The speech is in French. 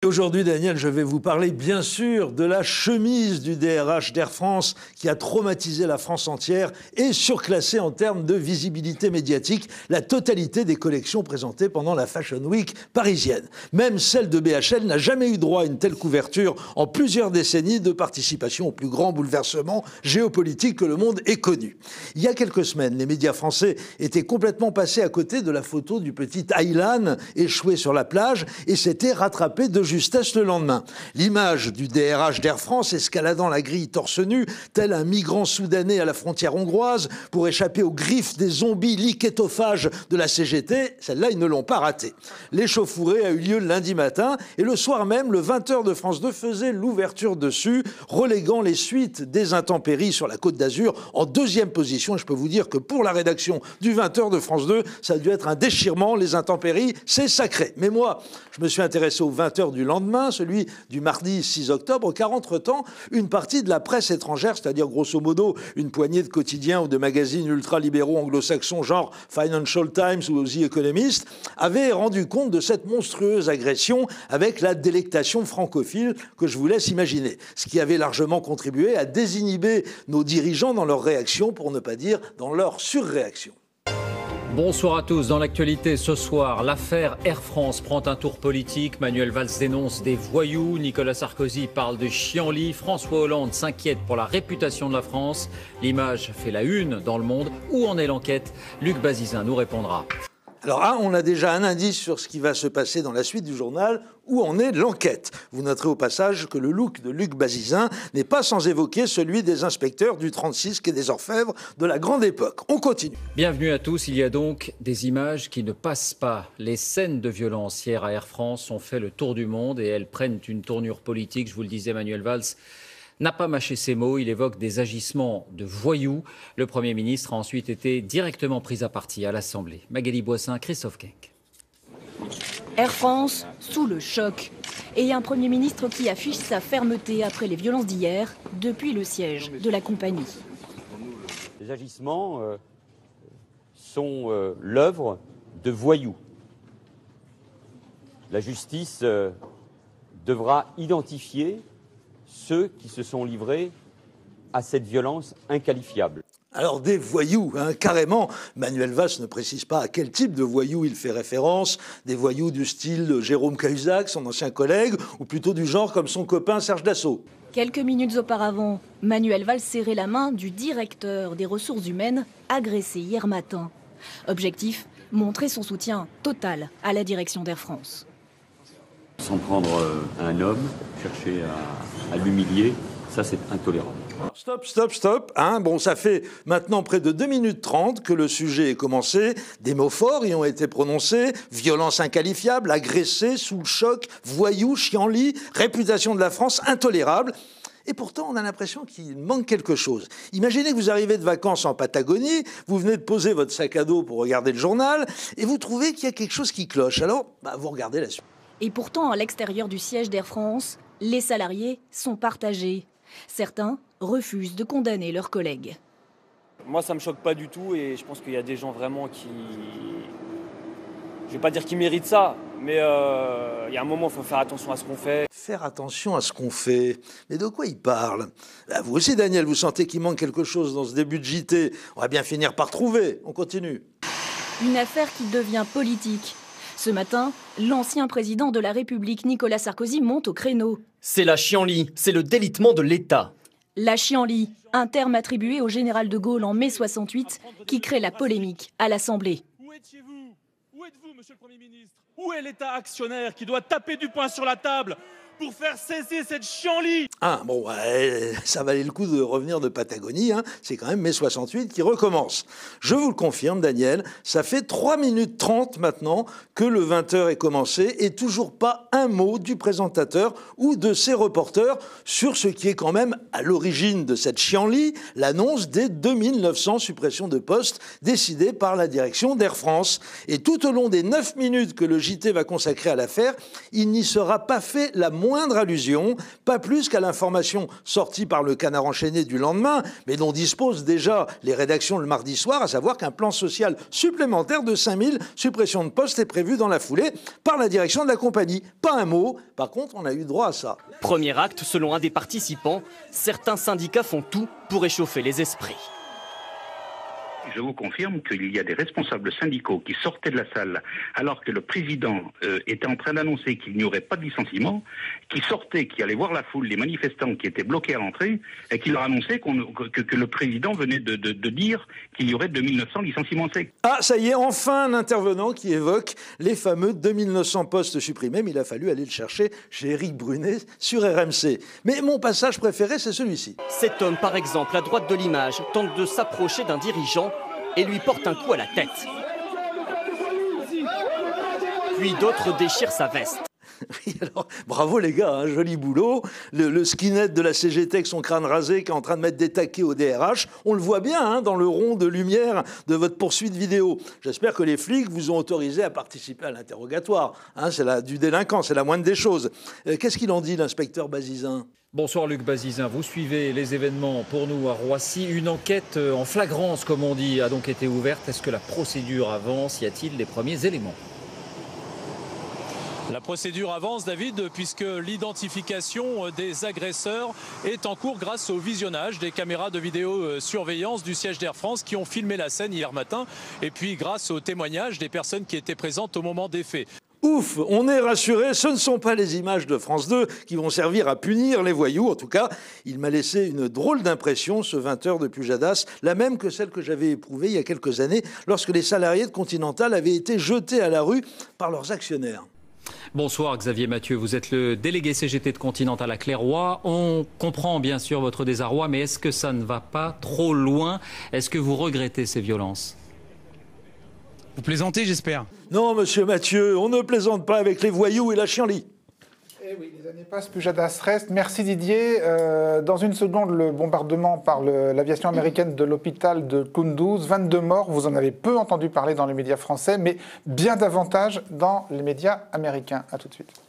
Aujourd'hui, Daniel, je vais vous parler bien sûr de la chemise du DRH d'Air France qui a traumatisé la France entière et surclassé en termes de visibilité médiatique la totalité des collections présentées pendant la Fashion Week parisienne. Même celle de BHL n'a jamais eu droit à une telle couverture en plusieurs décennies de participation au plus grand bouleversement géopolitique que le monde ait connu. Il y a quelques semaines, les médias français étaient complètement passés à côté de la photo du petit Aylan échoué sur la plage et s'étaient rattrapés de justesse le lendemain. L'image du DRH d'Air France escaladant la grille torse nu, tel un migrant soudanais à la frontière hongroise pour échapper aux griffes des zombies liquétophages de la CGT, celle-là, ils ne l'ont pas ratée. L'échauffourée a eu lieu lundi matin et le soir même, le 20h de France 2 faisait l'ouverture dessus, reléguant les suites des intempéries sur la Côte d'Azur en deuxième position. Et je peux vous dire que pour la rédaction du 20h de France 2, ça a dû être un déchirement. Les intempéries, c'est sacré. Mais moi, je me suis intéressé au 20h du lendemain, celui du mardi 6 octobre, car entre-temps, une partie de la presse étrangère, c'est-à-dire grosso modo une poignée de quotidiens ou de magazines ultra-libéraux anglo-saxons genre Financial Times ou The Economist, avait rendu compte de cette monstrueuse agression avec la délectation francophile que je vous laisse imaginer. Ce qui avait largement contribué à désinhiber nos dirigeants dans leur réaction, pour ne pas dire dans leur surréaction. Bonsoir à tous. Dans l'actualité ce soir, l'affaire Air France prend un tour politique. Manuel Valls dénonce des voyous. Nicolas Sarkozy parle de chienlit. François Hollande s'inquiète pour la réputation de la France. L'image fait la une dans le monde. Où en est l'enquête? Luc Bazizin nous répondra. Alors, on a déjà un indice sur ce qui va se passer dans la suite du journal. Où en est l'enquête? Vous noterez au passage que le look de Luc Bazizin n'est pas sans évoquer celui des inspecteurs du 36 quai des Orfèvres de la grande époque. On continue. Bienvenue à tous. Il y a donc des images qui ne passent pas. Les scènes de violence hier à Air France ont fait le tour du monde et elles prennent une tournure politique. Je vous le disais, Manuel Valls n'a pas mâché ses mots, il évoque des agissements de voyous. Le Premier ministre a ensuite été directement pris à partie à l'Assemblée. Magali Boissin, Christophe Kenck. Air France sous le choc. Et un Premier ministre qui affiche sa fermeté après les violences d'hier, depuis le siège de la compagnie. Les agissements sont l'œuvre de voyous. La justice devra identifier ceux qui se sont livrés à cette violence inqualifiable. Alors des voyous, carrément. Manuel Valls ne précise pas à quel type de voyous il fait référence. Des voyous du style Jérôme Cahuzac, son ancien collègue, ou plutôt du genre comme son copain Serge Dassault. Quelques minutes auparavant, Manuel Valls serrait la main du directeur des ressources humaines agressé hier matin. Objectif, montrer son soutien total à la direction d'Air France. S'en prendre à un homme, chercher à l'humilier, ça c'est intolérable. Stop. Bon, ça fait maintenant près de 2 minutes 30 que le sujet est commencé. Des mots forts y ont été prononcés. Violence inqualifiable, agressé, sous le choc, voyou, chienlit, réputation de la France intolérable. Et pourtant, on a l'impression qu'il manque quelque chose. Imaginez que vous arrivez de vacances en Patagonie, vous venez de poser votre sac à dos pour regarder le journal, et vous trouvez qu'il y a quelque chose qui cloche. Alors, vous regardez la suite. Et pourtant, à l'extérieur du siège d'Air France, les salariés sont partagés. Certains refusent de condamner leurs collègues. Moi, ça me choque pas du tout et je pense qu'il y a des gens vraiment qui... Je vais pas dire qu'ils méritent ça, mais il y a un moment, il faut faire attention à ce qu'on fait. Faire attention à ce qu'on fait. Mais de quoi il parle? Vous aussi, Daniel, vous sentez qu'il manque quelque chose dans ce début de JT. On va bien finir par trouver. On continue. Une affaire qui devient politique. Ce matin, l'ancien président de la République, Nicolas Sarkozy, monte au créneau. C'est la chienlit, c'est le délitement de l'État. La chienlit, un terme attribué au général de Gaulle en mai 68, qui crée la polémique à l'Assemblée. Où étiez-vous? Où êtes-vous, monsieur le Premier ministre? Où est l'État actionnaire qui doit taper du poing sur la table pour faire cesser cette chienlit? Ça valait le coup de revenir de Patagonie, c'est quand même mai 68 qui recommence. Je vous le confirme, Daniel, ça fait 3 minutes 30 maintenant que le 20h est commencé et toujours pas un mot du présentateur ou de ses reporters sur ce qui est quand même à l'origine de cette chienlit, l'annonce des 2900 suppressions de postes décidées par la direction d'Air France. Et tout au long des 9 minutes que le JT va consacrer à l'affaire, il n'y sera pas fait la moindre allusion, pas plus qu'à l'information sortie par le Canard enchaîné du lendemain, mais dont disposent déjà les rédactions le mardi soir, à savoir qu'un plan social supplémentaire de 5000 suppressions de postes est prévu dans la foulée par la direction de la compagnie. Pas un mot, par contre, on a eu droit à ça. Premier acte, selon un des participants, certains syndicats font tout pour échauffer les esprits. Je vous confirme qu'il y a des responsables syndicaux qui sortaient de la salle alors que le président était en train d'annoncer qu'il n'y aurait pas de licenciement, qui sortaient, qui allaient voir la foule, les manifestants qui étaient bloqués à l'entrée et qui leur annonçaient que le président venait de dire qu'il y aurait 2900 licenciements secs. Ah, ça y est, enfin un intervenant qui évoque les fameux 2900 postes supprimés, mais il a fallu aller le chercher chez Éric Brunet sur RMC. Mais mon passage préféré, c'est celui-ci. Cet homme, par exemple, à droite de l'image, tente de s'approcher d'un dirigeant et lui porte un coup à la tête. Puis d'autres déchirent sa veste. Oui, alors, bravo les gars, hein, joli boulot. Le skinhead de la CGT avec son crâne rasé qui est en train de mettre des taquets au DRH, on le voit bien hein, dans le rond de lumière de votre poursuite vidéo. J'espère que les flics vous ont autorisé à participer à l'interrogatoire. Hein, c'est du délinquant, c'est la moindre des choses. Qu'est-ce qu'il en dit, l'inspecteur Bazizin ? Bonsoir Luc Bazizin, vous suivez les événements pour nous à Roissy. Une enquête en flagrance, comme on dit, a donc été ouverte. Est-ce que la procédure avance? Y a-t-il les premiers éléments? La procédure avance, David, puisque l'identification des agresseurs est en cours grâce au visionnage des caméras de vidéosurveillance du siège d'Air France qui ont filmé la scène hier matin, et puis grâce au témoignage des personnes qui étaient présentes au moment des faits. Ouf, on est rassuré, ce ne sont pas les images de France 2 qui vont servir à punir les voyous. En tout cas, il m'a laissé une drôle d'impression, ce 20h de Pujadas, la même que celle que j'avais éprouvée il y a quelques années, lorsque les salariés de Continental avaient été jetés à la rue par leurs actionnaires. Bonsoir Xavier Mathieu, vous êtes le délégué CGT de Continental à Clairoy. On comprend bien sûr votre désarroi, mais est-ce que ça ne va pas trop loin? Est-ce que vous regrettez ces violences? Vous plaisantez, j'espère? Non, monsieur Mathieu, on ne plaisante pas avec les voyous et la chienlit. Eh oui, les années passent, Pujadas reste. Merci Didier. Dans une seconde, le bombardement par l'aviation américaine de l'hôpital de Kunduz, 22 morts. Vous en avez peu entendu parler dans les médias français, mais bien davantage dans les médias américains. À tout de suite.